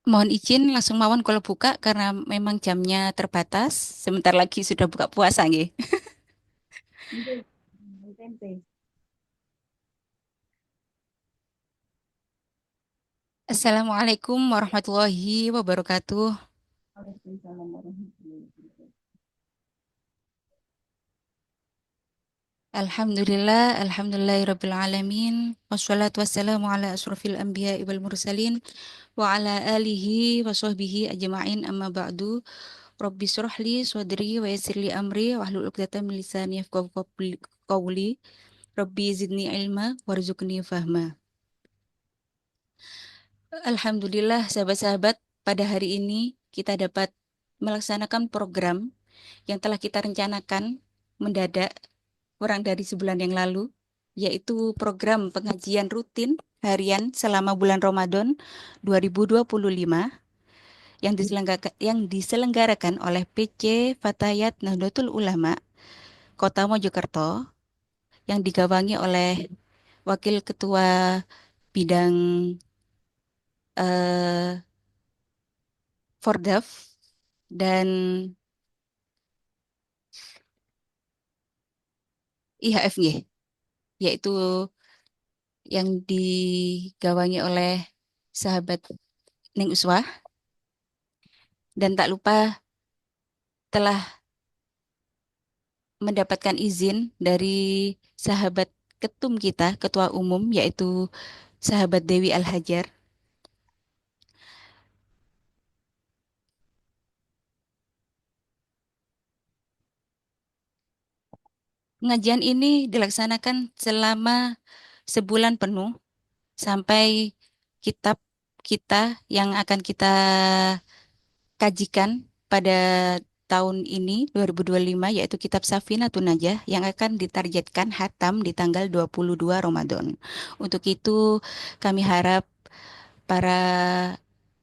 Mohon izin langsung mawon kalau buka karena memang jamnya terbatas. Sebentar lagi sudah buka puasa nggih. Nggih, tempe. Assalamualaikum warahmatullahi wabarakatuh. Waalaikumsalam warahmatullahi wabarakatuh. Alhamdulillah, alhamdulillahirabbil alamin. Wassalatu wassalamu ala asrofil anbiya wal mursalin wa ala alihi wa sahbihi ajma'in amma ba'du. Rabbi shrah li sadri wa yassir li amri wa hlul 'uqdatam min lisani yafqahu qawli. Rabbi zidni ilma warzuqni fahma. Alhamdulillah, sahabat-sahabat, pada hari ini kita dapat melaksanakan program yang telah kita rencanakan mendadak kurang dari sebulan yang lalu, yaitu program pengajian rutin harian selama bulan Ramadan 2025 yang diselenggarakan oleh PC Fatayat Nahdlatul Ulama Kota Mojokerto yang digawangi oleh Wakil Ketua Bidang eh, Fordav dan IHFG, yaitu yang digawangi oleh sahabat Neng Uswah, dan tak lupa telah mendapatkan izin dari sahabat ketum kita, ketua umum, yaitu sahabat Dewi Al-Hajar. Pengajian ini dilaksanakan selama sebulan penuh sampai kitab kita yang akan kita kajikan pada tahun ini 2025, yaitu kitab Safinatun Najah yang akan ditargetkan hatam di tanggal 22 Ramadan. Untuk itu kami harap para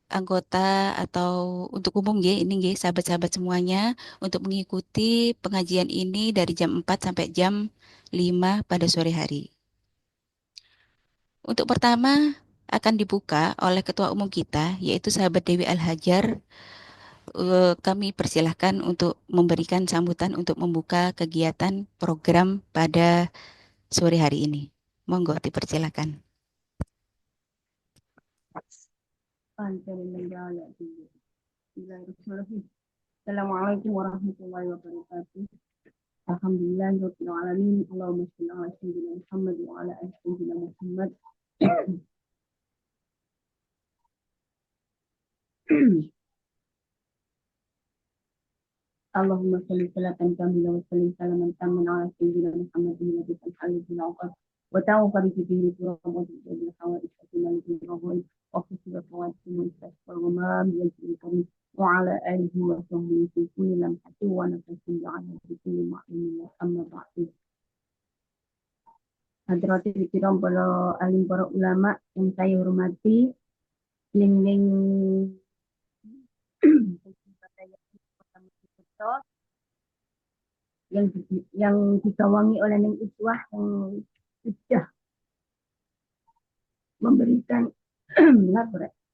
anggota atau untuk umum ya ini nggih sahabat-sahabat semuanya untuk mengikuti pengajian ini dari jam 4 sampai jam 5 pada sore hari. Untuk pertama akan dibuka oleh ketua umum kita yaitu sahabat Dewi Al-Hajar. Kami persilahkan untuk memberikan sambutan untuk membuka kegiatan program pada sore hari ini. Monggo dipersilakan. Bismillahirrahmanirrahim. Assalamualaikum warahmatullahi wabarakatuh. Alhamdulillahirabbil alamin. Allahumma shalli ala sayyidina Muhammad wa ala ali sayyidina Muhammad. Allahumma shalli salatan kamilah wa sallim salaman tamman ala sayyidina Muhammadin nabi sallallahu alaihi wasallam. Wa ta'awqad bihi turam wa bil hawadith wa bil rawai wa khusbat wa istas wa ghamam bil karim wa ala alihi wa sahbihi fi kulli lamhati wa nafasin ja'ala fi kulli ma'min wa amma ba'du. Hadratil kiram, para alim, para ulama yang saya hormati, ling-ling yang digawangi oleh Neng Iswah yang sudah memberikan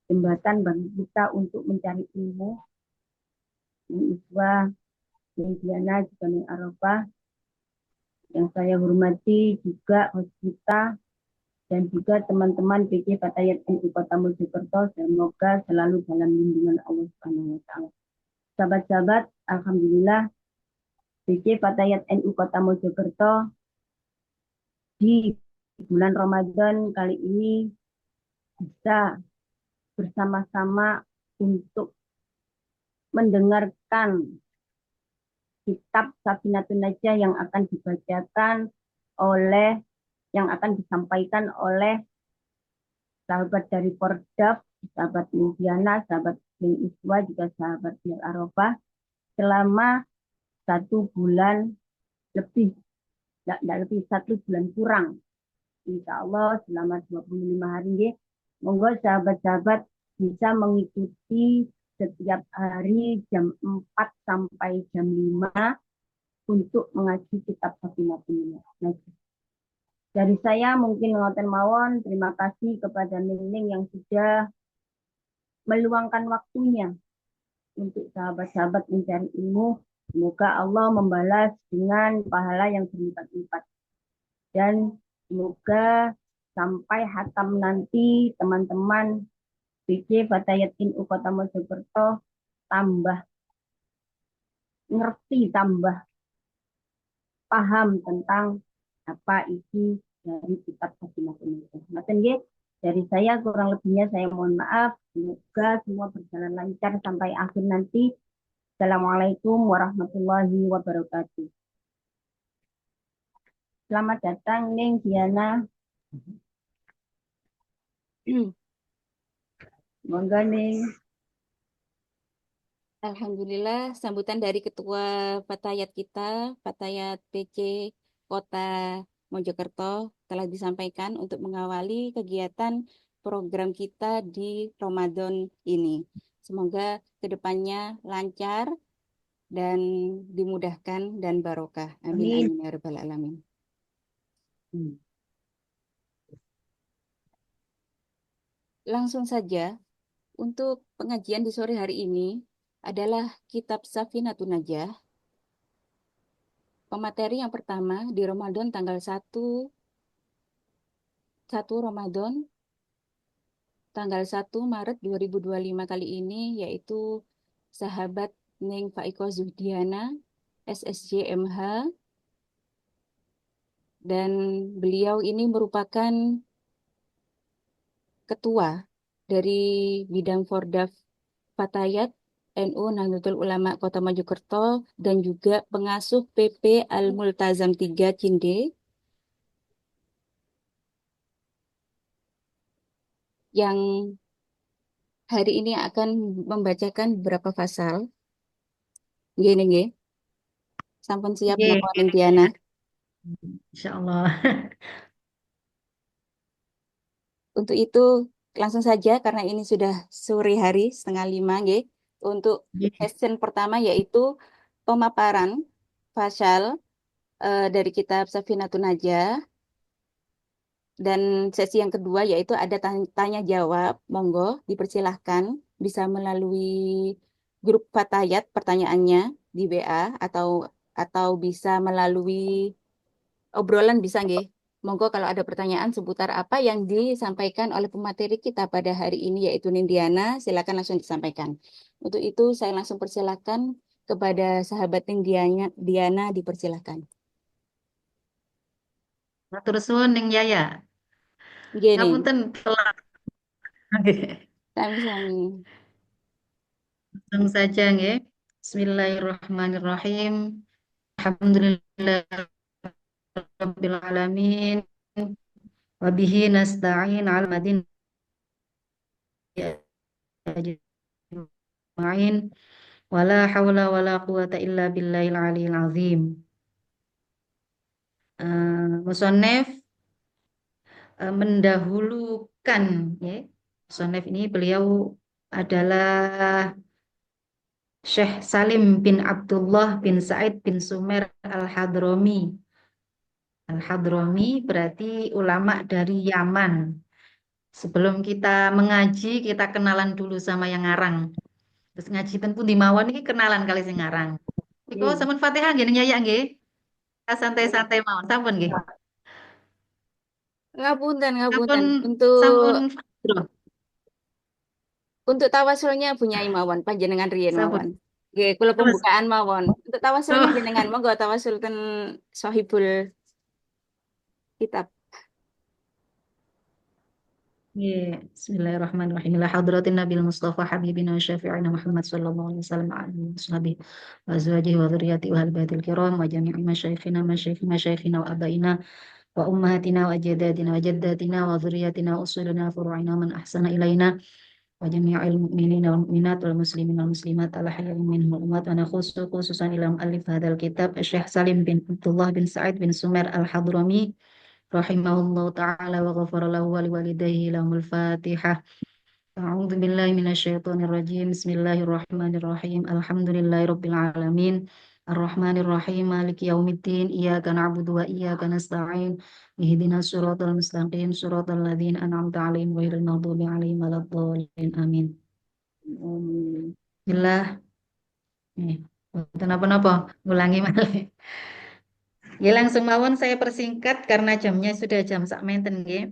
jembatan bagi kita untuk mencari ilmu. Neng Iswah, Neng Diana, juga Neng Arafah, yang saya hormati juga host kita dan juga teman-teman PJ Fatayat NU Kota Mojokerto, semoga selalu dalam lindungan Allah Subhanahu wa taala. Sahabat-sahabat, alhamdulillah PJ Fatayat NU Kota Mojokerto di bulan Ramadan kali ini bisa bersama-sama untuk mendengarkan kitab Safinatun Najah yang akan dibacakan oleh yang akan disampaikan oleh sahabat dari Pordap, sahabat Indiana, sahabat Bin Iswa, juga sahabat Bil Arafah selama 1 bulan lebih, tidak lebih 1 bulan kurang. Insya Allah selama 25 hari ya. Monggo sahabat-sahabat bisa mengikuti setiap hari jam 4 sampai jam 5 untuk mengaji kitab Safinatun Najah. Dari saya mungkin ngoten mawon, terima kasih kepada Ning Ning yang sudah meluangkan waktunya untuk sahabat-sahabat mencari ilmu. Semoga Allah membalas dengan pahala yang berlipat-lipat. Dan semoga sampai hatam nanti teman-teman BC Batayatin Kota Mojokerto tambah ngerti, tambah paham tentang apa isi dari kitab Safinatun Najah. Ngaten nggih, dari saya kurang lebihnya saya mohon maaf. Semoga semua berjalan lancar sampai akhir nanti. Assalamualaikum warahmatullahi wabarakatuh. Selamat datang Ning Diana. Monggo Ning. Alhamdulillah, sambutan dari Ketua Fatayat kita, Fatayat PC Kota Mojokerto telah disampaikan untuk mengawali kegiatan program kita di Ramadan ini. Semoga kedepannya lancar dan dimudahkan dan barokah. Amin Amin. amin ya rabbal alamin. Langsung saja untuk pengajian di sore hari ini adalah Kitab Safinatun Najah. Pemateri yang pertama di Ramadan tanggal 1 Ramadan tanggal 1 Maret 2025 kali ini yaitu sahabat Neng Faiko Zuhdiana SSJ MH, dan beliau ini merupakan ketua dari bidang Fordaf Fatayat NU Nahdlatul Ulama Kota Mojokerto dan juga pengasuh PP Al Multazam 3 Cinde yang hari ini akan membacakan beberapa pasal. Gini, nggih. Sampun siap Nggih, napa Diana? insyaallah. Untuk itu langsung saja karena ini sudah sore hari setengah lima, nggih. Untuk Nggih. session pertama yaitu pemaparan pasal dari kitab Safinatun Najah, dan sesi yang kedua yaitu ada tanya jawab. Monggo dipersilahkan bisa melalui grup Fatayat pertanyaannya di WA atau bisa melalui obrolan bisa nggih. Monggo kalau ada pertanyaan seputar apa yang disampaikan oleh pemateri kita pada hari ini yaitu Nindiana, silakan langsung disampaikan. Untuk itu saya langsung persilakan kepada sahabat Nindiana, Diana dipersilakan. Matur suwun ning Yaya. Gini, Ngapunten telat. Nggih. sami-sami. Langsung saja nggih. Bismillahirrahmanirrahim. Alhamdulillahirabbil alamin. Wa bihi nasta'in 'ala madin ajmain. Wala haula wala quwata illa billahil aliyil azim. Musannef mendahulukan ya. Musannef ini beliau adalah Syekh Salim bin Abdullah bin Said bin Sumer Al-Hadrami. Al-Hadrami berarti ulama dari Yaman. Sebelum kita mengaji, kita kenalan dulu sama yang ngarang. Terus ngaji ten pundi mawon iki kenalan kali sing ngarang. Iko Nggih. sampun Fatihah nggih nyanyi nggih. Santai-santai mawon sampun nggih. Ngapunten, Sampun ngapunten. Untuk sampun tawasulnya punya mawon, panjenengan riyen sampun. mawon. Nggih, kula Terus pembukaan mawon. Untuk tawasulnya oh, jenengan monggo tawasul ten Sohibul Kitab. yeah. Bismillahirrahmanirrahim. Ila hadratin Nabil Mustafa Habibina wa Syafi'ina Muhammad sallallahu alaihi wasallam alihi wa sahbihi wa azwajihi wa dzurriyyatihi wa ahli baitil kiram wa jami'i masyayikhina wa abaina wa ummahatina wa ajdadina wa jaddatina wa dzurriyyatina wa usulina wa furu'ina man ahsana ilaina wa jami'il mu'minina wal mu'minat wal muslimina wal muslimat ala hayyin minhum wal umat wa nakhusu khususan ila mu'allif hadzal kitab Syekh Salim bin Abdullah bin Sa'id bin Sumer Al-Hadrami rahimahullah ta'ala wa ghafara lahu wa liwalidayhi lahumul fatihah. A'udzu billahi minasyaitonir rajim. Bismillahirrahmanirrahim. Alhamdulillahi rabbil alamin. Ar-Rahmanir Rahim, Maliki Yaumiddin, Iyyaka na'budu wa iyyaka nasta'in. Ihdinas siratal mustaqim, siratal ladzina an'amta 'alaihim ghairil maghdubi 'alaihim waladdallin. Amin. Amin. Bismillah. Mboten napa-napa, ngulangi malih. Ya langsung mawon saya persingkat karena jamnya sudah jam sak menten nggih.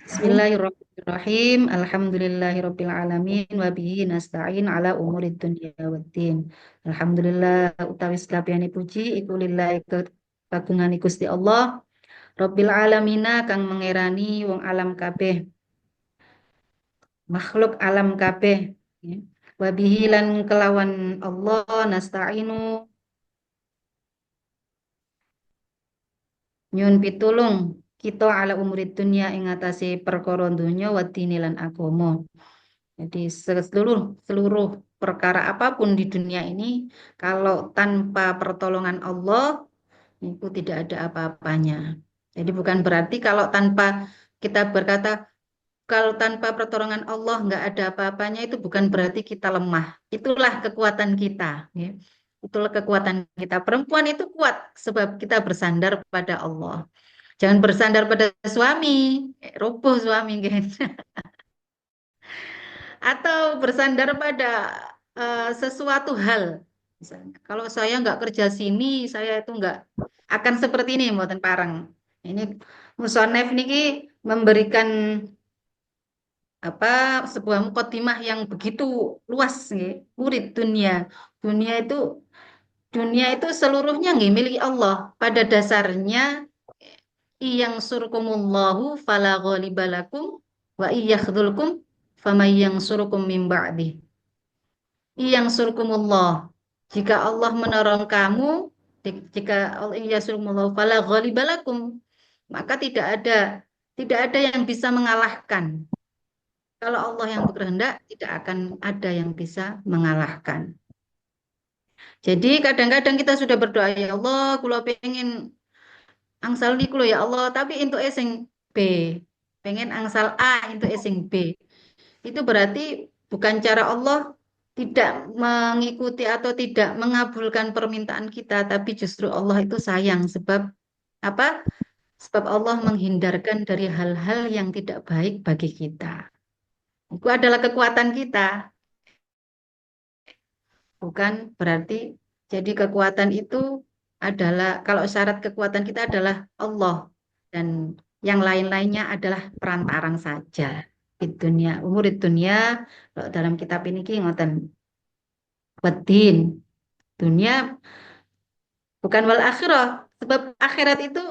Bismillahirrahmanirrahim. Alhamdulillahirabbil alamin wa bihi nasta'in ala umurid dunya waddin. Alhamdulillah utawi sakabehane puji iku lillahi kagungane Gusti Allah Rabbil alamina kang mengerani wong alam kabeh, makhluk alam kabeh. Ya. Wa bihi lan kelawan Allah nasta'inu nyun pitulung kita ala umurid dunya ing atase perkara donya wadine lan agama. Jadi seluruh seluruh perkara apapun di dunia ini kalau tanpa pertolongan Allah itu tidak ada apa-apanya. Jadi bukan berarti kalau tanpa kita berkata kalau tanpa pertolongan Allah nggak ada apa-apanya itu bukan berarti kita lemah. Itulah kekuatan kita. Ya. Itulah kekuatan kita. Perempuan itu kuat sebab kita bersandar pada Allah. Jangan bersandar pada suami, roboh suami gitu. Atau bersandar pada sesuatu hal. Misalnya, kalau saya nggak kerja sini, saya itu nggak akan seperti ini, mboten parang. Ini Musonef niki memberikan apa sebuah mukadimah yang begitu luas nggih. Murid dunia. Dunia itu dunia itu seluruhnya nggih milik Allah. Pada dasarnya iyang surkumullahu fala ghalibalakum wa iyakhdhulkum faman yang surukum min ba'di. Iyang surkumullah. Jika Allah menolong kamu, jika Allah yang surkumullahu fala ghalibalakum, maka tidak ada yang bisa mengalahkan. Kalau Allah yang berkehendak, tidak akan ada yang bisa mengalahkan. Jadi kadang-kadang kita sudah berdoa, ya Allah, kula pengen angsal niku lho ya Allah, tapi entuk sing B. Pengen angsal A, entuk sing B. Itu berarti bukan cara Allah tidak mengikuti atau tidak mengabulkan permintaan kita, tapi justru Allah itu sayang sebab apa? Sebab Allah menghindarkan dari hal-hal yang tidak baik bagi kita. Itu adalah kekuatan kita. Bukan berarti jadi kekuatan itu adalah kalau syarat kekuatan kita adalah Allah dan yang lain-lainnya adalah perantaraan saja di dunia umur di dunia kalau dalam kitab ini ki ngoten bedin dunia bukan wal akhirah sebab akhirat itu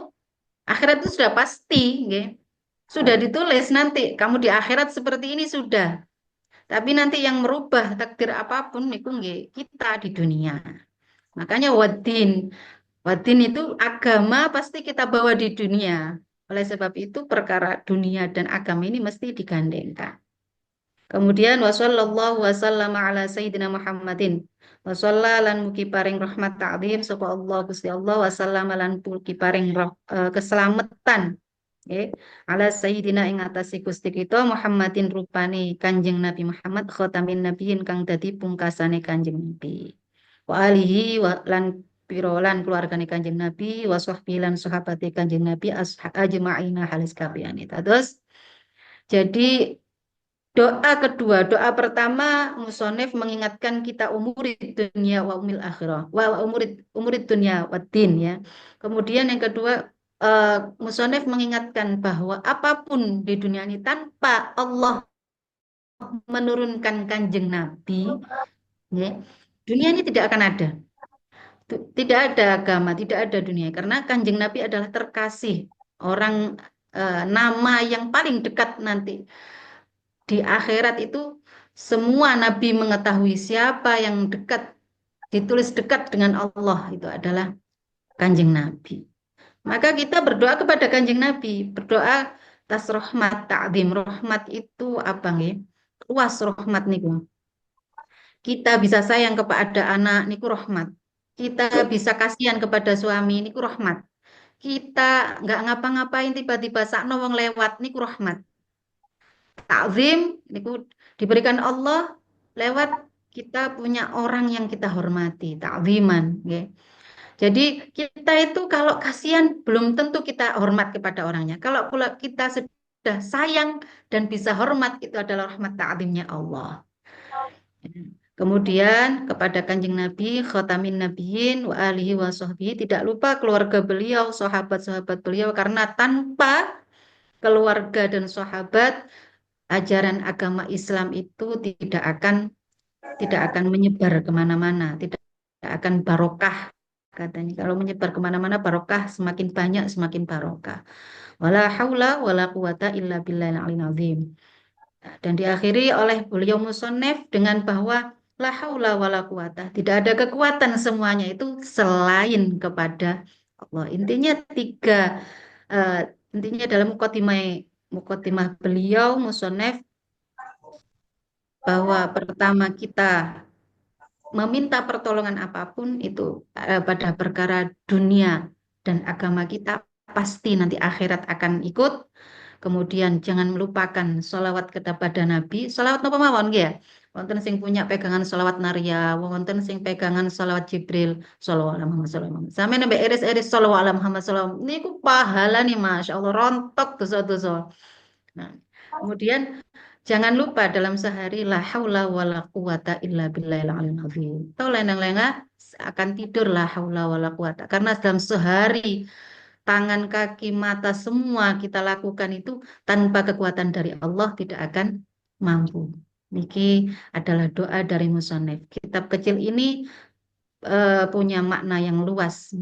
sudah pasti nggih. Sudah ditulis nanti kamu di akhirat seperti ini sudah tapi nanti yang merubah takdir apapun itu nggih kita di dunia. Makanya wadin itu agama pasti kita bawa di dunia. Oleh sebab itu perkara dunia dan agama ini mesti digandengkan. Kemudian wasallallahu wasallama ala sayyidina Muhammadin. Wasalla lan mugi paring rahmat ta'zim sapa Allah Gusti Allah wasallama lan mugi paring keselamatan nggih ala sayyidina ing atase Gusti kita Muhammadin rupane Kanjeng Nabi Muhammad khatamin nabiyin kang dadi pungkasane Kanjeng Nabi. Wa alihi lan piro lan keluargane Kanjeng Nabi wa sahbihi lan sahabate Kanjeng Nabi ajma'ina halis kabehane. Terus jadi doa kedua, doa pertama musonef mengingatkan kita umurid dunia wa umil akhirah, wa umurid dunia wa din ya. Kemudian yang kedua musonef mengingatkan bahwa apapun di dunia ini tanpa Allah menurunkan kanjeng Nabi, ya, dunia ini tidak akan ada. Tidak ada agama, tidak ada dunia karena kanjeng Nabi adalah terkasih orang nama yang paling dekat nanti. Di akhirat itu semua nabi mengetahui siapa yang dekat, ditulis dekat dengan Allah itu adalah Kanjeng Nabi. Maka kita berdoa kepada Kanjeng Nabi, berdoa atas rahmat ta'zim. Rahmat itu apa nggih? Luas rahmat niku. Kita bisa sayang kepada anak niku rahmat. Kita bisa kasihan kepada suami niku rahmat. Kita nggak ngapa-ngapain tiba-tiba sakno wong lewat niku rahmat. Takzim niku diberikan Allah lewat kita punya orang yang kita hormati, takziman, nggih. Jadi kita itu kalau kasihan belum tentu kita hormat kepada orangnya. Kalau pula kita sudah sayang dan bisa hormat, itu adalah rahmat ta'zimnya Allah. Kemudian kepada Kanjeng Nabi, khatamin nabiyin wa alihi wa sahbihi, tidak lupa keluarga beliau, sahabat-sahabat beliau, karena tanpa keluarga dan sahabat, ajaran agama Islam itu tidak akan menyebar kemana-mana, tidak akan barokah katanya. Kalau menyebar kemana-mana barokah, semakin banyak semakin barokah. Wala haula wala quwata illa billahil aliyil azim. Dan diakhiri oleh beliau musannef dengan bahwa la haula wala quwata, tidak ada kekuatan semuanya itu selain kepada Allah. Eh, intinya dalam mukadimah beliau musannef bahwa pertama kita meminta pertolongan apapun itu pada perkara dunia dan agama kita, pasti nanti akhirat akan ikut. Kemudian jangan melupakan sholawat kepada Nabi. Sholawat napa mawon nggih ya? Wonten sing punya pegangan sholawat Naria, wonten sing pegangan sholawat Jibril, sholawat ala Muhammad sallallahu alaihi wasallam. Sampai nembe iris-iris sholawat ala Muhammad sallallahu alaihi wasallam. Niku pahala nih Masya Allah, rontok dosa-dosa. Nah, kemudian jangan lupa dalam sehari la haula wala quwata illa billahil aliyil azim. Tahu lenang-lenga akan tidur la haula wala quwata. Karena dalam sehari tangan, kaki, mata semua kita lakukan itu tanpa kekuatan dari Allah tidak akan mampu. Niki adalah doa dari musannef. Kitab kecil ini punya makna yang luas.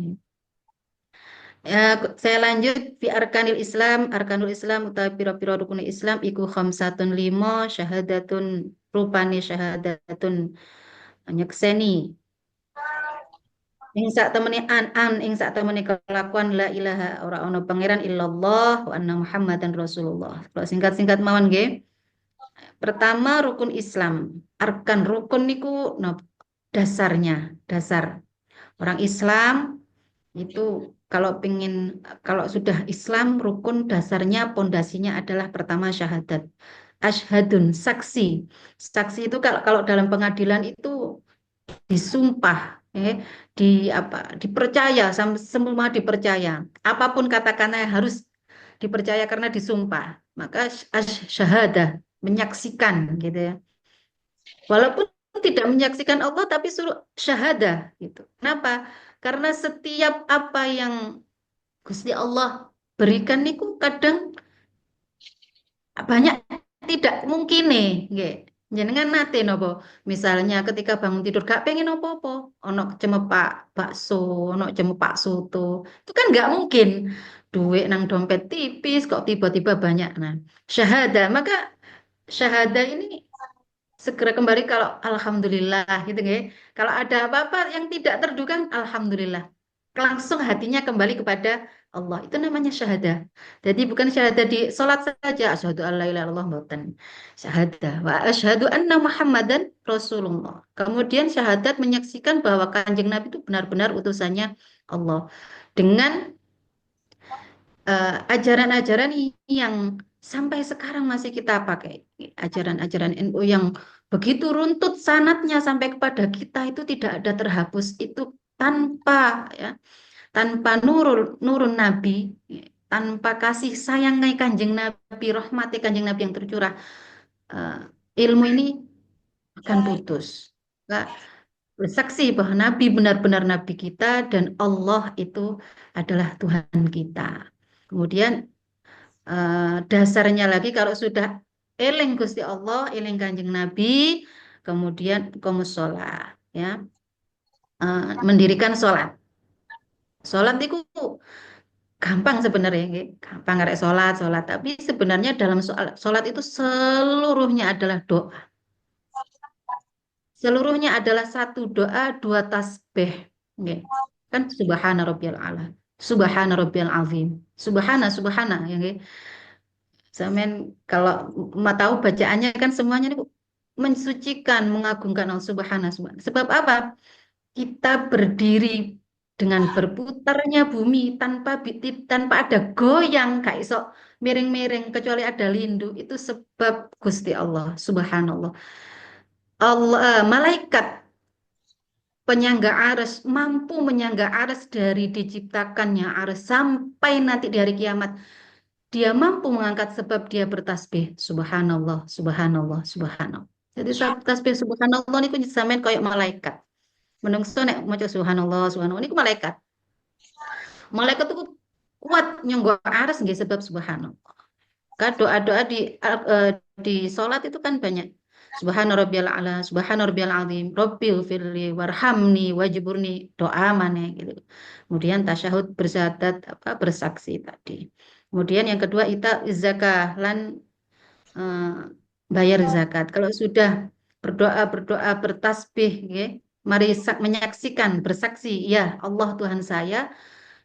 Saya lanjut fi arkanul Islam utawi pira-pira rukun Islam iku khamsatun limo syahadatun rupane syahadatun nyekseni ing sak temene ing sak temene kelakuan la ilaha ora ana pangeran illallah wa anna Muhammadan Rasulullah. Kalau singkat-singkat mawon nggih. Pertama rukun Islam. Arkan rukun niku dasarnya, dasar. Orang Islam itu kalau sudah Islam rukun dasarnya pondasinya adalah pertama syahadat. Asyhadun saksi. Saksi itu kalau dalam pengadilan itu disumpah, di apa dipercaya semua dipercaya. Apapun katakannya harus dipercaya karena disumpah. Maka syahadah menyaksikan gitu ya. Walaupun tidak menyaksikan Allah tapi suruh syahadah gitu. Kenapa? Karena setiap apa yang Gusti Allah berikan niku kadang banyak tidak mungkin nih, nggih. Jenengan nate nopo, misalnya ketika bangun tidur gak pengen apa-apa, ono cemepak bakso, ono cemepak soto, itu kan nggak mungkin. Duit nang dompet tipis kok tiba-tiba banyak. Nah, syahadah, maka syahadah ini segera kembali kalau alhamdulillah gitu nggih. Kalau ada apa-apa yang tidak terduga, alhamdulillah. Langsung hatinya kembali kepada Allah. Itu namanya syahadah. Jadi bukan syahadah di sholat saja. Asyhadu an la ilaha illallah mboten. Syahadah. Wa asyhadu anna Muhammadan Rasulullah. Kemudian syahadat menyaksikan bahwa Kanjeng Nabi itu benar-benar utusannya Allah. Dengan ajaran-ajaran yang sampai sekarang masih kita pakai. Ajaran-ajaran NU yang begitu runtut sanatnya sampai kepada kita itu tidak ada terhapus. Itu tanpa ya tanpa nurun Nabi, tanpa kasih sayang Kanjeng Nabi, rahmati Kanjeng Nabi yang tercurah, eh, ilmu ini akan putus. Nah, bersaksi bahwa Nabi benar-benar Nabi kita dan Allah itu adalah Tuhan kita. Kemudian dasarnya lagi kalau sudah eling Gusti Allah, eling Kanjeng Nabi, kemudian komus sholat, ya, mendirikan sholat. Sholat itu gampang sebenarnya, nggih. Gampang ngarek sholat, sholat. Tapi sebenarnya dalam soal sholat itu seluruhnya adalah doa. Seluruhnya adalah satu doa, dua tasbih. Nggih. Kan subhana rabbiyal a'la. Subhana rabbiyal azim. Subhana, ya nggih. Sampeyan kalau mau tahu bacaannya kan semuanya ini mensucikan, mengagungkan Allah subhana, subhana. Sebab apa? Kita berdiri dengan berputarnya bumi tanpa ada goyang gak iso miring-miring kecuali ada lindu itu sebab Gusti Allah subhanallah Allah, malaikat penyangga arsy mampu menyangga arsy dari diciptakannya arsy sampai nanti di hari kiamat. Dia mampu mengangkat sebab dia bertasbih. Subhanallah, subhanallah, subhanallah. Jadi tasbih subhanallah niku sampean kayak malaikat. Menungso nek maca subhanallah, subhanallah niku malaikat. Malaikat itu kuat nyangga arsy nggih sebab subhanallah. Kan doa-doa di sholat itu kan banyak. Subhana rabbiyal a'la, subhana rabbiyal azim, rabbil firli warhamni wajburni, doa mana gitu. Kemudian tasyahud bersyahadat apa bersaksi tadi. Kemudian yang kedua ita zakah lan eh, bayar zakat. Kalau sudah berdoa bertasbih ya, mari menyaksikan bersaksi ya Allah Tuhan saya,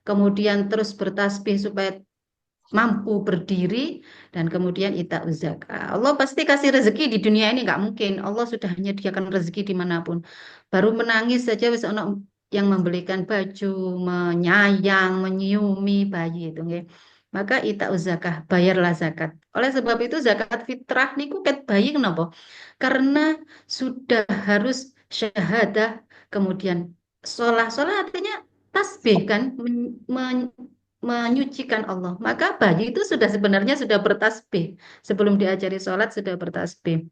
kemudian terus bertasbih supaya mampu berdiri dan kemudian ita zakah. Allah pasti kasih rezeki di dunia ini nggak mungkin. Allah sudah menyediakan rezeki dimanapun. Baru menangis saja wis ono yang membelikan baju, menyayang, menyiumi bayi itu nggih. Maka ita zakah, bayarlah zakat. Oleh sebab itu zakat fitrah niku ket bayi kenapa? Karena sudah harus syahadah, kemudian sholat artinya tasbih kan, menyucikan Allah. Maka bayi itu sudah sebenarnya sudah bertasbih. Sebelum diajari sholat sudah bertasbih.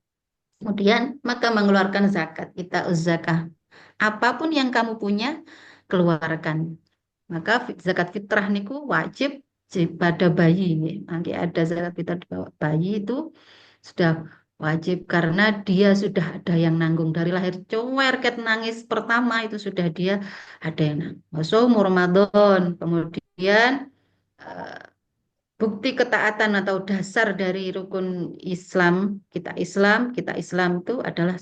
Kemudian maka mengeluarkan zakat. Kita zakah. Apapun yang kamu punya, keluarkan. Maka zakat fitrah niku wajib pada bayi. Nanti ada zakat fitrah bayi itu sudah wajib karena dia sudah ada yang nanggung dari lahir cuwer ket nangis pertama itu sudah dia ada yang nanggung. So, Ramadan, kemudian eh, bukti ketaatan atau dasar dari rukun Islam, kita Islam itu adalah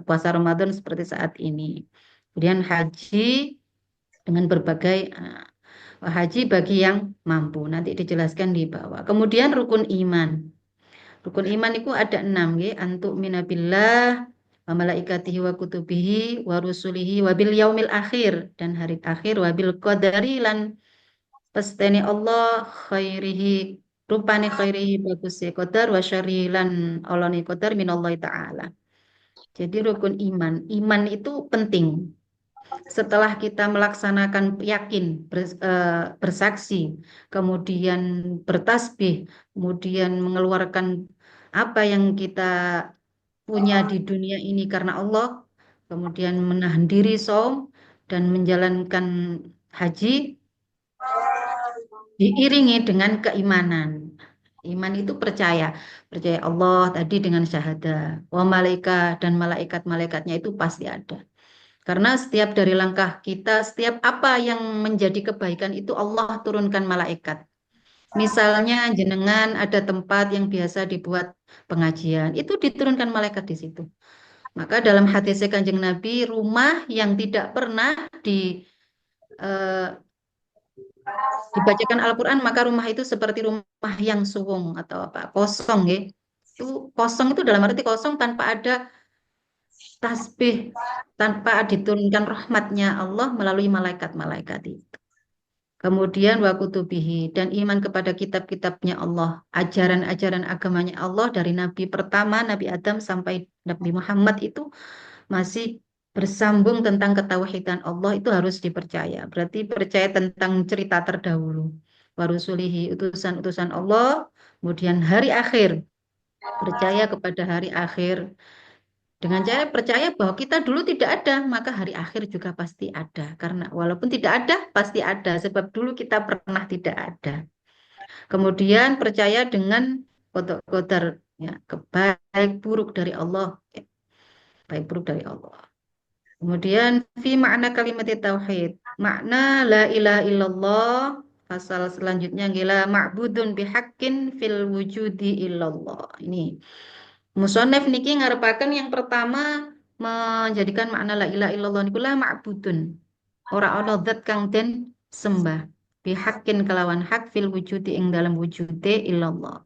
puasa Ramadan seperti saat ini. Kemudian haji dengan berbagai haji bagi yang mampu. Nanti dijelaskan di bawah. Kemudian rukun iman. Rukun iman itu ada 6 ya. Antuk minabillah wa malaikatihi wa kutubihi wa rusulihi wa bil yaumil akhir dan hari akhir wa bil qadari lan pasteni Allah khairihi rupane khairihi bagus qadar wa syarri lan olone qadar minallahi taala. Jadi rukun iman. Iman itu penting. Setelah kita melaksanakan yakin bersaksi, kemudian bertasbih, kemudian mengeluarkan apa yang kita punya di dunia ini karena Allah, kemudian menahan diri saum dan menjalankan haji diiringi dengan keimanan. Iman itu percaya, percaya Allah tadi dengan syahadah, wa malaikat dan malaikat-malaikatnya itu pasti ada. Karena setiap dari langkah kita, setiap apa yang menjadi kebaikan itu Allah turunkan malaikat. Misalnya jenengan ada tempat yang biasa dibuat pengajian, itu diturunkan malaikat di situ. Maka dalam hadis Kanjeng Nabi, rumah yang tidak pernah eh, dibacakan Al-Quran, maka rumah itu seperti rumah yang suwung atau apa kosong ya. Itu kosong itu dalam arti kosong tanpa ada tasbih, tanpa diturunkan rahmatnya Allah melalui malaikat-malaikat itu. Kemudian wa kutubihi dan iman kepada kitab-kitabnya Allah, ajaran-ajaran agamanya Allah dari Nabi pertama Nabi Adam sampai Nabi Muhammad itu masih bersambung tentang ketauhidan Allah itu harus dipercaya. Berarti percaya tentang cerita terdahulu. Warusulihi utusan-utusan Allah, kemudian hari akhir, percaya kepada hari akhir. Dengan cara percaya bahwa kita dulu tidak ada, maka hari akhir juga pasti ada. Karena walaupun tidak ada, pasti ada. Sebab dulu kita pernah tidak ada. Kemudian percaya dengan qadar, ya, baik buruk dari Allah. Ya, baik buruk dari Allah. Kemudian fi makna kalimat tauhid. Makna la ilaha illallah. Pasal selanjutnya gila ma'budun bihaqqin fil wujudi illallah. Ini Musonef niki ngarepaken yang pertama menjadikan makna la ilaha illallah niku la ma'budun. Ora ana zat kang den sembah. Bihaqqin kelawan hak fil wujudi ing dalam wujude illallah.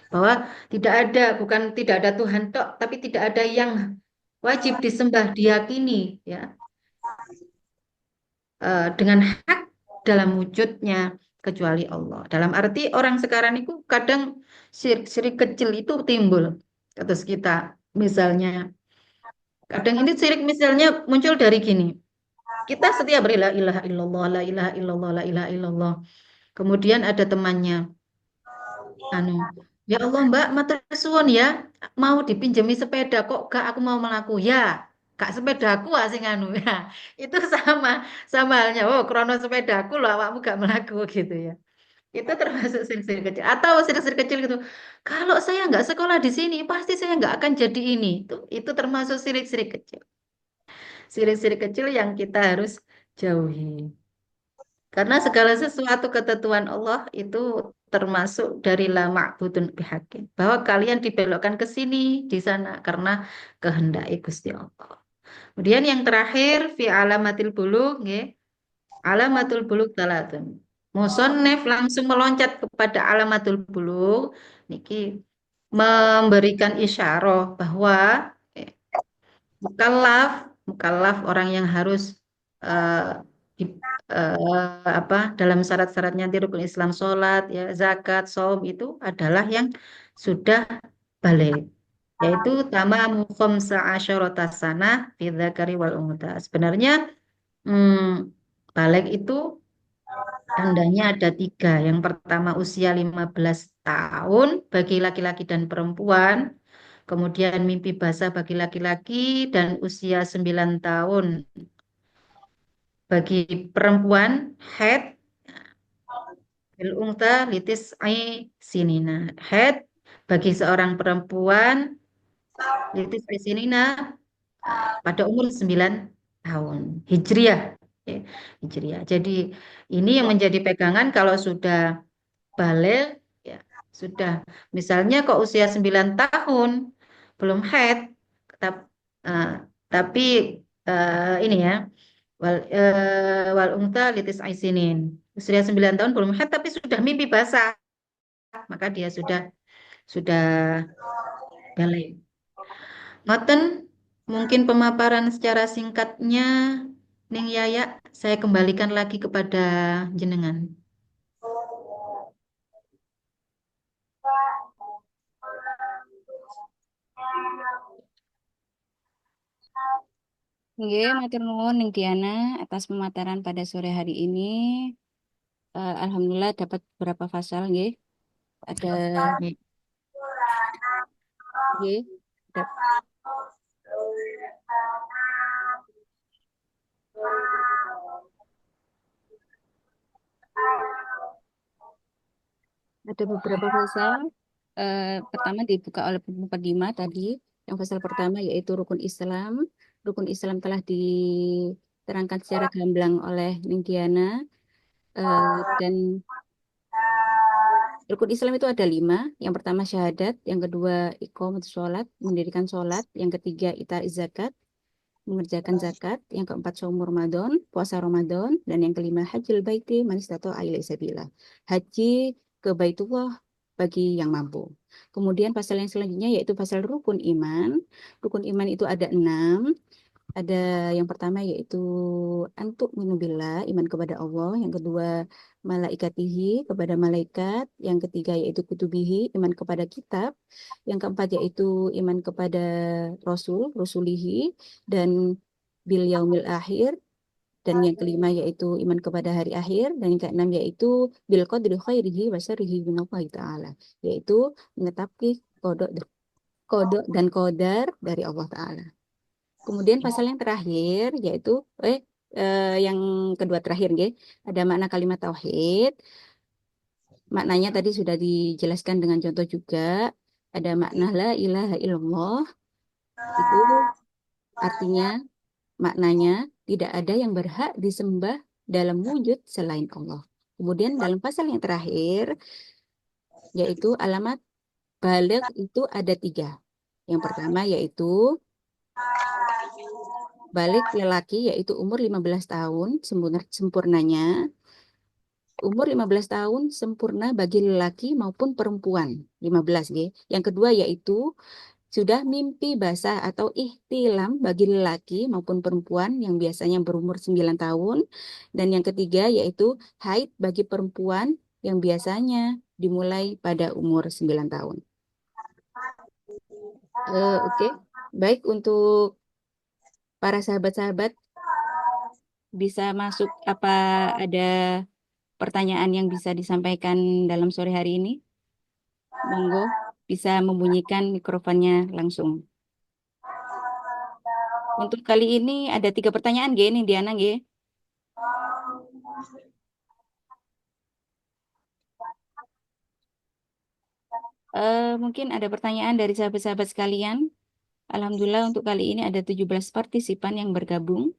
Bahwa tidak ada, bukan tidak ada Tuhan tok, tapi tidak ada yang wajib disembah, diyakini ya dengan hak dalam wujudnya kecuali Allah. Dalam arti orang sekarang itu kadang syirik kecil itu timbul atas kita. Misalnya Kadang ini syirik misalnya muncul dari gini. Kita setiap beri la ilaha illallah, la ilaha illallah, la ilaha illallah. Kemudian ada temannya, anu, ya Allah Mbak, matur suwun ya, mau dipinjemi sepeda kok gak aku mau melaku. Ya, gak sepedaku asing anu ya. Itu sama halnya. Oh, krono sepedaku loh awakmu gak melaku gitu ya. Itu termasuk sirik-sirik kecil. Atau sirik-sirik kecil gitu. Kalau saya nggak sekolah di sini, pasti saya nggak akan jadi ini. Itu termasuk sirik-sirik kecil. Sirik-sirik kecil yang kita harus jauhi. Karena segala sesuatu ketentuan Allah itu termasuk dari la ma'budun bihaqqin. Bahwa kalian dibelokkan ke sini, di sana karena kehendak Gusti Allah. Kemudian yang terakhir fi alamatil bulugh nggih. Alamatul bulugh talatun. Musannif langsung meloncat kepada alamatul bulugh niki memberikan isyarah bahwa eh, mukallaf mukallaf orang yang harus eh, di- apa dalam syarat-syaratnya di rukun Islam sholat ya zakat saum itu adalah yang sudah balik yaitu tamamu khamsa asyarata sanah fi dzakari wal untha. Sebenarnya balik itu tandanya ada tiga. Yang pertama usia 15 tahun bagi laki-laki dan perempuan. Kemudian mimpi basah bagi laki-laki dan usia 9 tahun bagi perempuan. Haid bil unta litis sinina. Haid bagi seorang perempuan litis sinina pada umur 9 tahun. Hijriah. Ya, Hijriah. Jadi ini yang menjadi pegangan kalau sudah balik ya sudah. Misalnya kok usia 9 tahun belum haid tap- eh, tapi ini ya wal unta litis aisinin. Usia 9 tahun belum haid tapi sudah mimpi basah, maka dia sudah balik. Ngoten mungkin pemaparan secara singkatnya Ning Yaya saya kembalikan lagi kepada jenengan. Nggih, matur nuwun Ning Diana atas pemaparan pada sore hari ini. Alhamdulillah dapat beberapa pasal nggih. Ada nggih, ada ada beberapa pasal. Pertama dibuka oleh Mukadimah tadi. Yang pasal pertama yaitu rukun Islam. Rukun Islam telah diterangkan secara gamblang oleh Ninggiana. Dan rukun Islam itu ada 5. Yang pertama syahadat, yang kedua iqamah sholat, mendirikan sholat, yang ketiga ita zakat, mengerjakan zakat, yang keempat saum Ramadan, puasa Ramadan, dan yang kelima hajjul baiti man istata'a ilaihi sabila. Haji ke Baitullah bagi yang mampu. Kemudian pasal yang selanjutnya yaitu pasal rukun iman. Rukun iman itu ada 6. Ada yang pertama yaitu antuk minubillah, iman kepada Allah. Yang kedua malaikatihi, kepada malaikat. Yang ketiga yaitu kutubihi, iman kepada kitab. Yang keempat yaitu iman kepada rasul, rusulihi, dan bil yaumil akhir. Dan yang kelima yaitu iman kepada hari akhir. Dan yang keenam yaitu bil qadri khairihi wa syarrihi minallahi ta'ala. Yaitu menetapi kodok, kodok dan kodar dari Allah Ta'ala. Kemudian pasal yang terakhir yaitu yang kedua terakhir nggih, ada makna kalimat tauhid. Maknanya tadi sudah dijelaskan dengan contoh juga. Ada makna la ilaha illallah. Itu artinya maknanya tidak ada yang berhak disembah dalam wujud selain Allah. Kemudian dalam pasal yang terakhir yaitu alamat baligh itu ada 3. Yang pertama yaitu balik lelaki yaitu umur 15 tahun sempurnanya. Umur 15 tahun sempurna bagi lelaki maupun perempuan. 15 nggih. Yang kedua yaitu sudah mimpi basah atau ihtilam bagi lelaki maupun perempuan yang biasanya berumur 9 tahun. Dan yang ketiga yaitu haid bagi perempuan yang biasanya dimulai pada umur 9 tahun. Oke. Baik untuk para sahabat-sahabat bisa masuk, apa ada pertanyaan yang bisa disampaikan dalam sore hari ini? Monggo, bisa membunyikan mikrofonnya langsung. Untuk kali ini ada 3 pertanyaan, G, nih Diana, G. Mungkin ada pertanyaan dari sahabat-sahabat sekalian. Alhamdulillah untuk kali ini ada 17 partisipan yang bergabung.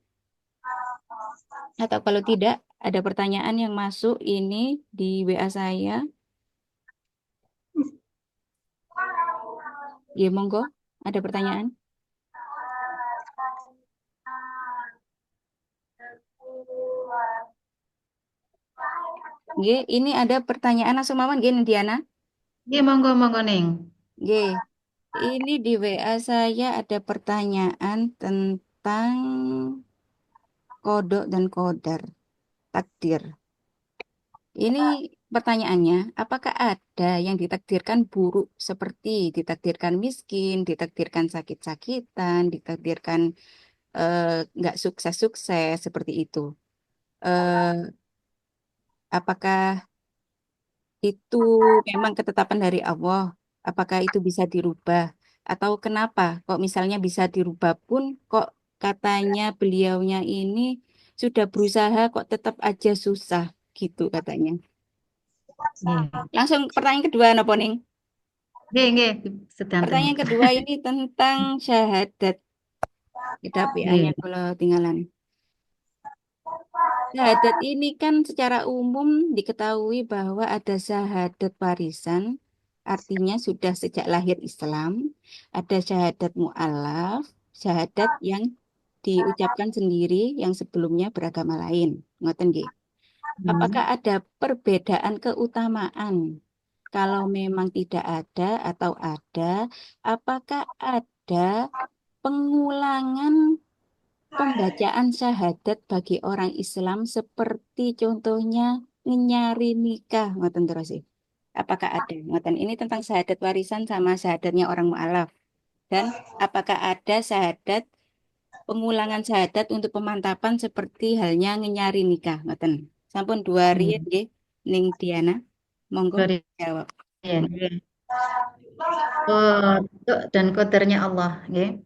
Atau kalau tidak, ada pertanyaan yang masuk ini di WA saya. G, monggo, ada pertanyaan. G, ini ada pertanyaan langsung Mama, G, Diana. Iya, monggo, monggo, Neng. G, ini di WA saya ada pertanyaan tentang kodok dan kodar, takdir. Ini pertanyaannya, apakah ada yang ditakdirkan buruk seperti ditakdirkan miskin, ditakdirkan sakit-sakitan, ditakdirkan eh, nggak sukses-sukses seperti itu? Eh, apakah itu memang ketetapan dari Allah? Apakah itu bisa dirubah? Atau kenapa kok misalnya bisa dirubah pun kok katanya beliaunya ini sudah berusaha kok tetap aja susah gitu katanya. Nggih. Langsung pertanyaan kedua nopo ning? Nggih, nggih, sedanten. Pertanyaan kedua ini tentang syahadat. Kita PA-nya Nggih. kalau tinggalan. Syahadat ini kan secara umum diketahui bahwa ada syahadat warisan, artinya sudah sejak lahir Islam, ada syahadat mu'alaf, syahadat yang diucapkan sendiri yang sebelumnya beragama lain. Ngoten nggih. Apakah Hmm. ada perbedaan keutamaan? Kalau memang tidak ada atau ada, apakah ada pengulangan pembacaan syahadat bagi orang Islam seperti contohnya nyari nikah, ngoten terus sih. Apakah ada? Ngoten ini tentang syahadat warisan sama syahadatnya orang mualaf. Dan apakah ada syahadat pengulangan syahadat untuk pemantapan seperti halnya nyari nikah, ngoten. Sampun 2 riet Nggih. nggih, Ning Diana. Monggo Sorry. jawab. Ya, nggih. Kodok dan kodarnya Allah, nggih.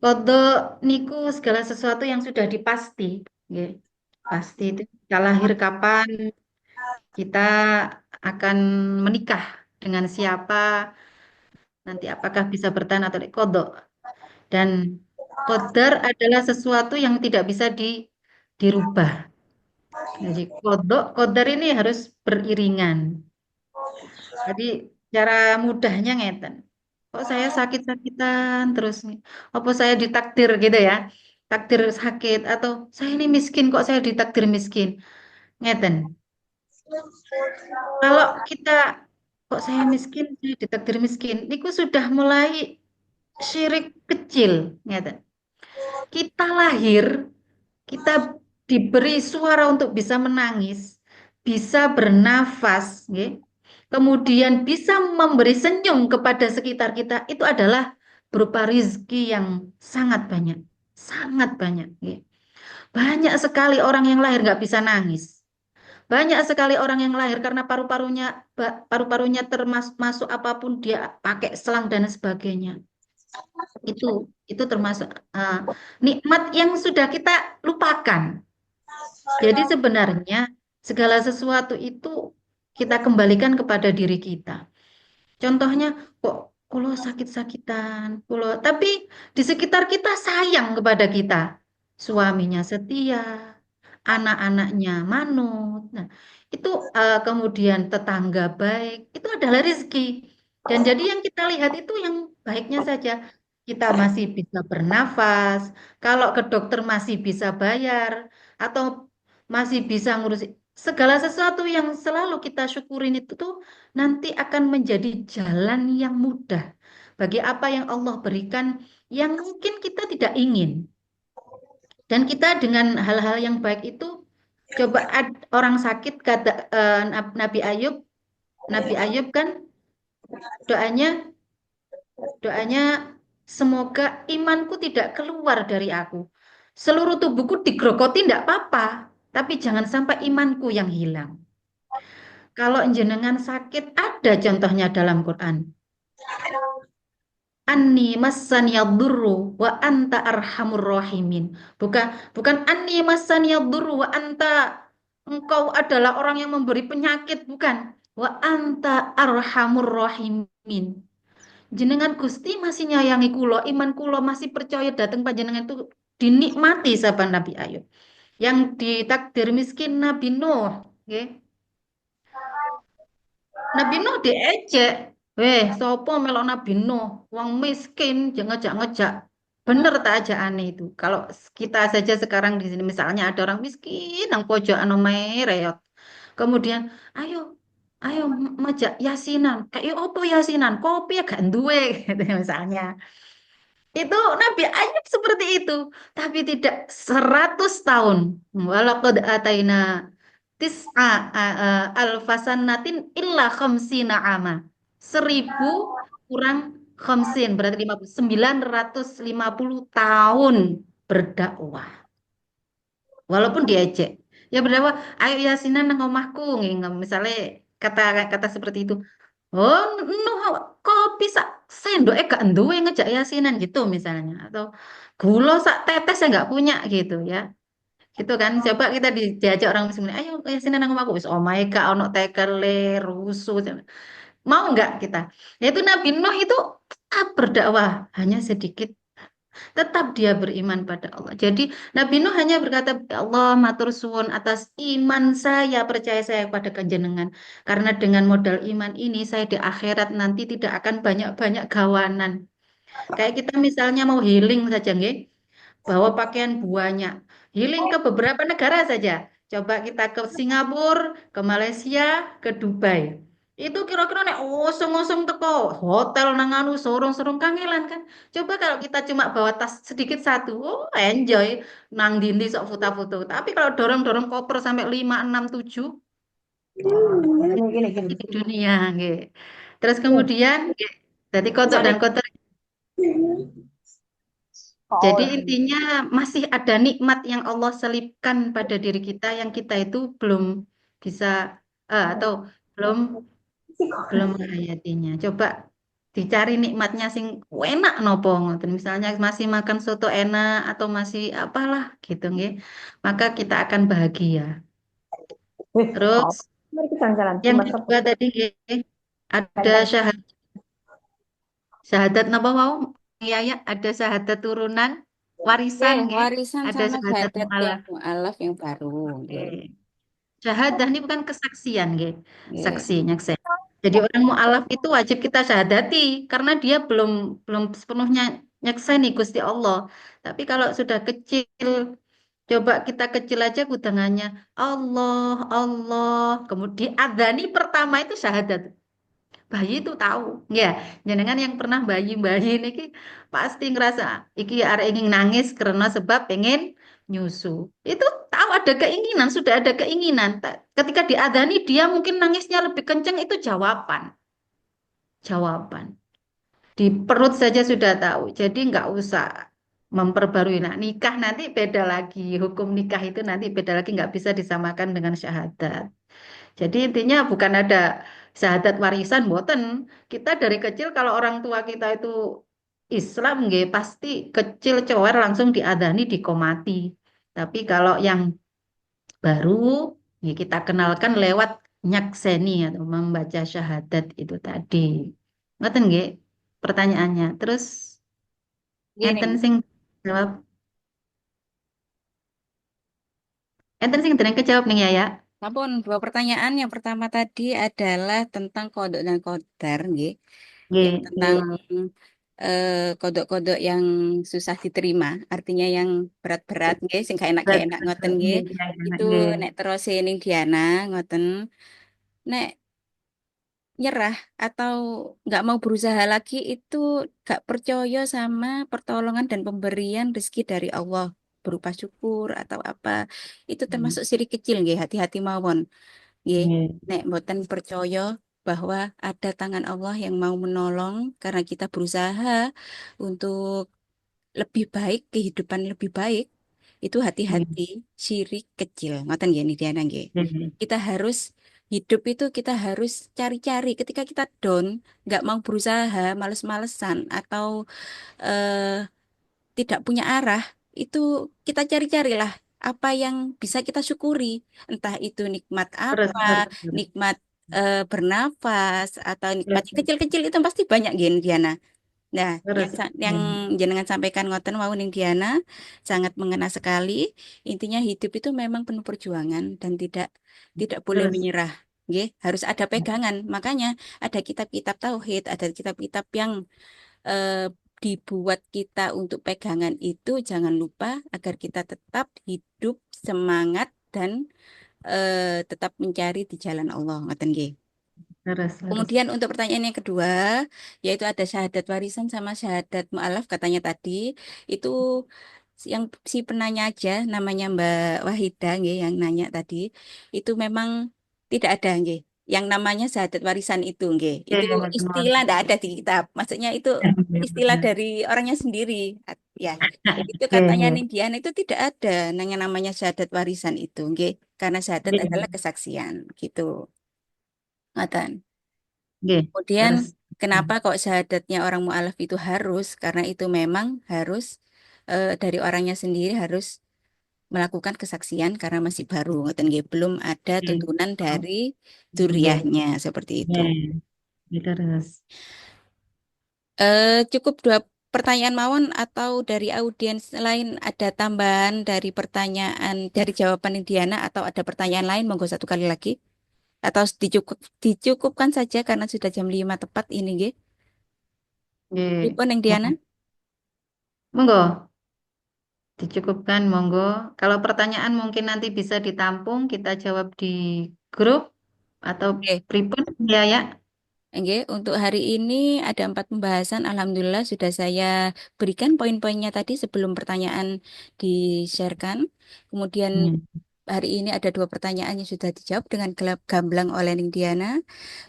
Kodok niku segala sesuatu yang sudah dipasti, nggih. Pasti itu kita lahir kapan, kita akan menikah dengan siapa, nanti apakah bisa bertahan atau tidak. Kodok. Dan kodar adalah sesuatu yang tidak bisa dirubah. Jadi kodok, kodar ini harus beriringan. Jadi cara mudahnya ngeten. Kok saya sakit-sakitan terus nih? Apa saya ditakdir gitu ya? Takdir sakit atau saya ini miskin kok saya ditakdir miskin? Ngeten. Kalau kita kok saya miskin, saya ditakdir miskin. Niku sudah mulai syirik kecil, ngeten. Kita lahir, kita diberi suara untuk bisa menangis, bisa bernafas, nggih. Kemudian bisa memberi senyum kepada sekitar kita, itu adalah berupa rizki yang sangat banyak, sangat banyak, nggih. Banyak sekali orang yang lahir nggak bisa nangis. Banyak sekali orang yang lahir karena paru-parunya termasuk masuk apapun dia pakai selang dan sebagainya. Itu itu termasuk nikmat yang sudah kita lupakan. Jadi sebenarnya segala sesuatu itu kita kembalikan kepada diri kita. Contohnya, kok kalau sakit-sakitan, kalau tapi di sekitar kita sayang kepada kita. Suaminya setia, anak-anaknya manut. Nah, itu kemudian tetangga baik, itu adalah rezeki. Dan jadi yang kita lihat itu yang baiknya saja. Kita masih bisa bernafas, kalau ke dokter masih bisa bayar, atau masih bisa ngurus segala sesuatu yang selalu kita syukurin itu tuh nanti akan menjadi jalan yang mudah bagi apa yang Allah berikan yang mungkin kita tidak ingin. Dan kita dengan hal-hal yang baik itu coba orang sakit kata Nabi Ayub, Nabi Ayub kan doanya doanya Semoga imanku tidak keluar dari aku. Seluruh tubuhku digrogoti tidak apa-apa, tapi jangan sampai imanku yang hilang. Kalau jenengan sakit, ada contohnya dalam Quran. Anni massani yadurru wa anta arhamur rahimin. Bukan bukan anni massani yadurru wa anta, engkau adalah orang yang memberi penyakit, bukan. Wa anta arhamur rahimin. Jenengan Gusti masih nyayangi kulo, iman kulo masih percaya datang panjenengan itu dinikmati sahabat Nabi Ayub. Yang ditakdir miskin Nabi Nuh, nggih. Nabi Nuh diejek. Sopo melok Nabi Nuh? Wong miskin, jangan ngejak-ngejak. Bener tak aja aneh itu. Kalau kita saja sekarang di sini misalnya ada orang miskin, nang pojokan omahe reot. Kemudian, ayo, ayo majak yasinan. Kayak opo yasinan? Kopi ya gak duwe, gitu misalnya. Itu Nabi Ayub seperti itu, tapi tidak 100 tahun. Walaqad ataina tis'a alfasanatin illa khamsina ama. 1000 kurang khamsin berarti 50, 950 tahun berdakwah. Walaupun diejek. Ya berdakwah, ayo yasinan nang omahku, misalnya kata kata seperti itu. Oh, no, kopi sak sendok gak duwe ngejak yasinan gitu misalnya, atau gula sak tetes saya nggak punya gitu ya, gitu kan. Coba kita diajak orang miskin, ayo yasinan aku aku wis omahe gak ono tekele rusuh, mau nggak kita? Ya itu Nabi Nuh itu berdakwah hanya sedikit, tetap dia beriman pada Allah. Jadi Nabi Nuh hanya berkata, "Ya Allah, matur suwun atas iman saya, percaya saya pada Panjenengan. Karena dengan modal iman ini saya di akhirat nanti tidak akan banyak-banyak gawanan." Kayak kita misalnya mau healing saja, nggih, bawa pakaian banyak. Healing ke beberapa negara saja. Coba kita ke Singapura, ke Malaysia, ke Dubai. Itu kira-kira nek osong-osong teko hotel nang anu sorong-sorong kangelan kan. Coba kalau kita cuma bawa tas sedikit satu, oh enjoy nang dindi sok foto-foto. Tapi kalau dorong-dorong koper sampai 5 6 7 Gini, gini, di gini. dunia nggih. Terus kemudian nggih, jadi kotor Cari dan kotor. Jadi oh, intinya masih ada nikmat yang Allah selipkan pada diri kita yang kita itu belum bisa atau belum belum menghayatinya. Coba dicari nikmatnya sing enak nopo ngoten. Misalnya masih makan soto enak atau masih apalah gitu nggih. Maka kita akan bahagia. oh. Terus Mari kita jalan-jalan. yang Cuma kedua tadi nggih, ada kadang syahadat napa mau? Ya ya, ada syahadat turunan Oke, warisan nggih. warisan Ada sama syahadat syahadat yang mualaf. mualaf yang baru. Oke. Oke. Syahadah ini bukan kesaksian, nggih. Oke. Saksi, nyaksen. Jadi orang mu'alaf itu wajib kita syahadati karena dia belum belum sepenuhnya nyakseni Gusti Allah. Tapi kalau sudah kecil, coba kita kecil aja kudangannya Allah, Allah. Kemudian adani pertama itu syahadat. Bayi itu tahu, ya. Jenengan yang pernah bayi-bayi ini pasti ngerasa iki arek ingin nangis karena sebab pengen nyusu. Itu tahu ada keinginan, sudah ada keinginan. Ketika diadani dia mungkin nangisnya lebih kenceng itu jawaban, jawaban. Di perut saja sudah tahu. Jadi nggak usah memperbarui. Nah, nikah nanti beda lagi. Hukum nikah itu nanti beda lagi, nggak bisa disamakan dengan syahadat. Jadi intinya bukan ada syahadat warisan, mboten. Kita dari kecil kalau orang tua kita itu Islam, nggih, pasti kecil cower langsung diadani, dikomati. Tapi kalau yang baru, ya kita kenalkan lewat nyakseni atau membaca syahadat itu tadi. Ngoten nggih pertanyaannya. Terus enten Gini, sing jawab, enten sing dereng kejawab nih ya ya. namun dua pertanyaan. Yang pertama tadi adalah tentang kodok dan kodar, nggih. Nggih, Yang tentang kodok-kodok yang susah diterima, artinya yang berat-berat, nggih, sing gak enak ngoten, nggih. nggih, Itu nggih. nek terus ning Diana ngoten. Nek nyerah atau nggak mau berusaha lagi itu gak percaya sama pertolongan dan pemberian rezeki dari Allah berupa syukur atau apa, itu Nggih. termasuk sirik kecil nggih, hati-hati mawon nggih. Nggih. Nek mboten percaya bahwa ada tangan Allah yang mau menolong karena kita berusaha untuk lebih baik, kehidupan lebih baik, itu Nggih. hati-hati syirik kecil. Ngoten nggih Diana nggih. Nggih. Kita harus hidup itu kita harus cari-cari ketika kita down, nggak mau berusaha, males-malesan atau eh, tidak punya arah, itu kita cari-carilah apa yang bisa kita syukuri. Entah itu nikmat Terus, apa, terus, terus, nikmat bernafas atau nikmat terus, yang kecil-kecil itu pasti banyak Gen Diana. Nah, terus. yang jenengan sampaikan ngoten wau ning Diana sangat mengena sekali. Intinya hidup itu memang penuh perjuangan dan tidak boleh Terus. menyerah. Nggih, harus ada pegangan. Makanya ada kitab-kitab tauhid, ada kitab-kitab yang eh, dibuat kita untuk pegangan itu jangan lupa agar kita tetap hidup semangat dan tetap mencari di jalan Allah. Ngoten nggih. Terus, terus. Kemudian untuk pertanyaan yang kedua, yaitu ada syahadat warisan sama syahadat mu'alaf katanya tadi, itu yang si penanya aja namanya Mbak Wahida nggih, yang nanya tadi, itu memang tidak ada nggih. Yang namanya syahadat warisan itu nggih. Itu Oke, teman. istilah tidak ada di kitab. Maksudnya itu istilah dari orangnya sendiri. Ya. Jadi itu katanya Oke, Nindian itu tidak ada yang namanya syahadat warisan itu nggih. Karena syahadat oke, adalah kesaksian gitu. Ngoten. oke. Kemudian Terus. kenapa kok syahadatnya orang mu'alaf itu harus? Karena itu memang harus dari orangnya sendiri harus melakukan kesaksian karena masih baru. Ngoten nggih, belum ada Oke. tuntunan dari Oke. dzurriyyahnya seperti itu. Oke, terus. Cukup dua pertanyaan mawon atau dari audiens lain ada tambahan dari pertanyaan dari jawaban Indiana atau ada pertanyaan lain monggo satu kali lagi atau dicukupkan saja karena sudah jam 5 tepat ini nggih. Oke. Pripun Indiana? Monggo, dicukupkan, monggo. Kalau pertanyaan mungkin nanti bisa ditampung, kita jawab di grup atau Oke. pripun, ya ya. Oke, untuk hari ini ada 4 pembahasan. Alhamdulillah sudah saya berikan poin-poinnya tadi sebelum pertanyaan di-sharekan. Kemudian Hmm. hari ini ada 2 pertanyaan yang sudah dijawab dengan gamblang oleh Ningdiana.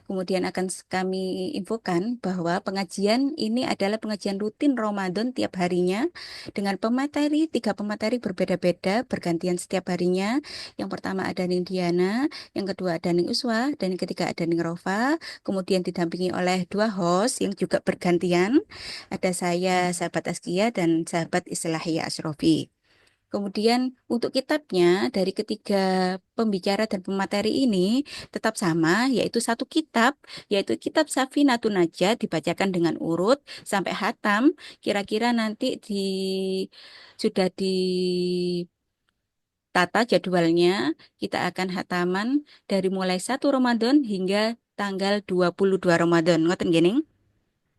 Kemudian akan kami infokan bahwa pengajian ini adalah pengajian rutin Ramadan tiap harinya dengan pemateri, 3 pemateri berbeda-beda bergantian setiap harinya. Yang pertama ada Ningdiana, yang kedua ada Ning Uswa, dan yang ketiga ada Ning Rofa. Kemudian didampingi oleh 2 host yang juga bergantian. Ada saya, sahabat Askia, dan sahabat Islahiyah Asrofi. Kemudian untuk kitabnya dari ketiga pembicara dan pemateri ini tetap sama, yaitu satu kitab, yaitu kitab Safinatun Najah dibacakan dengan urut sampai hatam. Kira-kira nanti sudah ditata jadwalnya, kita akan hataman dari mulai 1 Ramadan hingga tanggal 22 Ramadan. Ngoten gini.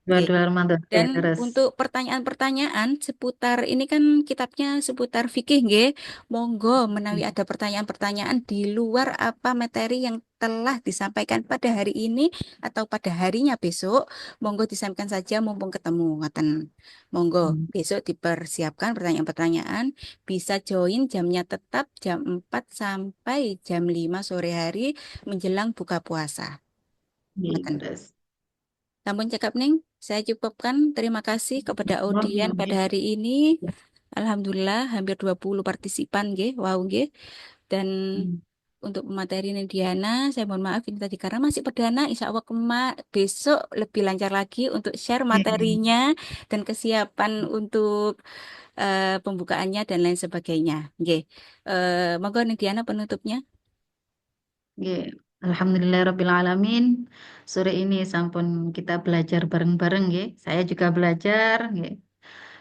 Oke. Dua-dua Ramadan, oke, Dan terus. untuk pertanyaan-pertanyaan seputar ini kan kitabnya seputar fikih nggih. Monggo menawi ada pertanyaan-pertanyaan di luar apa materi yang telah disampaikan pada hari ini atau pada harinya besok, monggo disampaikan saja mumpung ketemu ngoten. Monggo Hmm. besok dipersiapkan pertanyaan-pertanyaan, bisa join jamnya tetap jam 4 sampai jam 5 sore hari menjelang buka puasa. Oke, Ngoten. terus. Sampun cekap Ning, saya cukupkan. Terima kasih kepada audien pada Oke. hari ini. Alhamdulillah hampir 20 partisipan nggih. Wow nggih. Dan Hmm. untuk pemateri ini Diana, saya mohon maaf ini tadi karena masih perdana. Insya Allah besok lebih lancar lagi untuk share Oke. materinya dan kesiapan untuk pembukaannya dan lain sebagainya. Nggih. Monggo nih Diana penutupnya. Oke. Alhamdulillah alamin. Sore ini sampun kita belajar bareng-bareng, ya. Saya juga belajar, ya.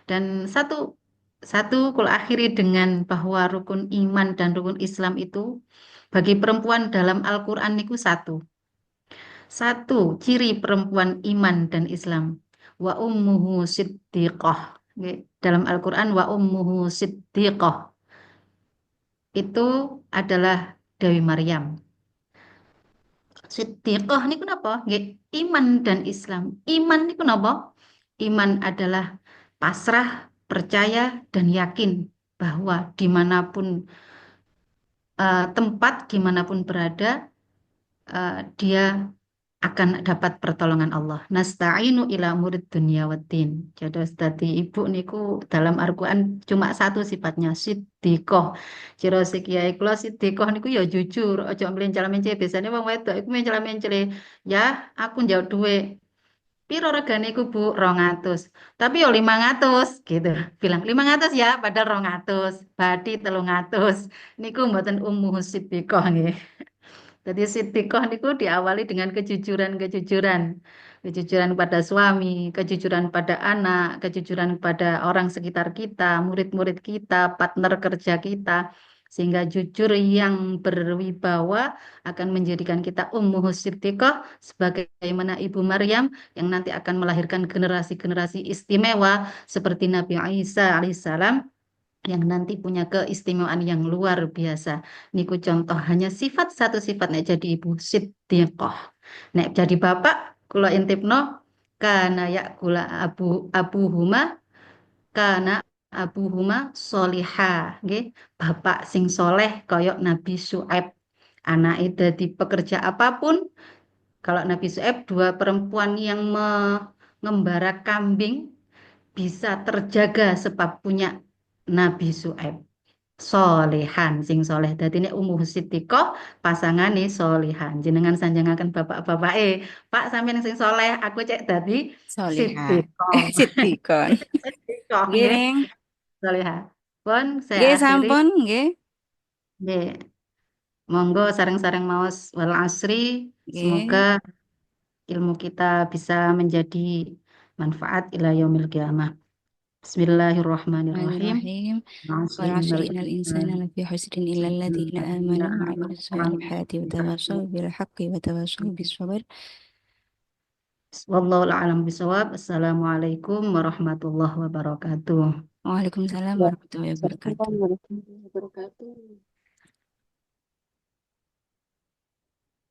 Dan satu satu kul akhiri dengan bahwa rukun iman dan rukun Islam itu bagi perempuan dalam Al-Quran itu satu. Satu, ciri perempuan iman dan Islam. Wa ummuhu siddiqah. Oke. Dalam Al-Quran wa ummuhu siddiqah. Itu adalah Dewi Maryam. Siddiqah ini kenapa? Nggih, iman dan Islam. Iman ini kenapa? Iman adalah pasrah, percaya, dan yakin bahwa dimanapun tempat, dimanapun berada, dia akan dapat pertolongan Allah. Nasta'inu ila murid dunya waddin. Jadi dadi ibu niku dalam Al-Qur'an cuma satu sifatnya siddiqoh. Cira si kiai kula siddiqoh niku ya jujur, aja mlencal-mencel. Biasanya wong wedok iku mencel-mencel, ya aku njauh duit. Piro regane iku Bu? 200. Tapi yo 500 gitu. Bilang 500 ya, padahal 200. Badi 300. Niku mboten ummu siddiqoh nggih. Jadi Sitikoh niku diawali dengan kejujuran-kejujuran. Kejujuran pada suami, kejujuran pada anak, kejujuran pada orang sekitar kita, murid-murid kita, partner kerja kita. Sehingga jujur yang berwibawa akan menjadikan kita ummuhus Sitikoh sebagaimana Ibu Maryam yang nanti akan melahirkan generasi-generasi istimewa seperti Nabi Isa alaihissalam yang nanti punya keistimewaan yang luar biasa. Niku contoh hanya sifat satu sifat nek jadi ibu siddiqoh. Nek jadi bapak kula intipno kana yakula abu huma kana abu huma soliha nggih. Bapak sing soleh koyok Nabi Syuaib. Anak itu dadi pekerja apapun kalau Nabi Syuaib dua perempuan yang mengembara kambing bisa terjaga sebab punya Nabi Syuaib solehan sing soleh dadi nek umuh sitiko pasangane solehan jenengan sanjangaken bapak-bapak Pak sampeyan sing soleh aku cek dadi Solihah. sitiko Sitikon. sitiko Nggih, nggih Neng. solehan pun saya Nggih, akhiri sampun, nggih. nggih monggo sareng-sareng maos wal asri semoga Nggih. ilmu kita bisa menjadi manfaat ila yaumil qiyamah. Bismillahirrahmanirrahim. Bismillahirrahmanirrahim. Asri والعصر innal إن الإنسان insana لفي خسر إلا الذين آمنوا وعملوا الصالحات وتواصوا lafi بالحق وتواصوا بالصبر. Wallahu a'lam bishawab. Assalamualaikum warahmatullahi wabarakatuh. Waalaikumsalam Ya, warahmatullahi Assalamualaikum wabarakatuh. warahmatullahi wabarakatuh.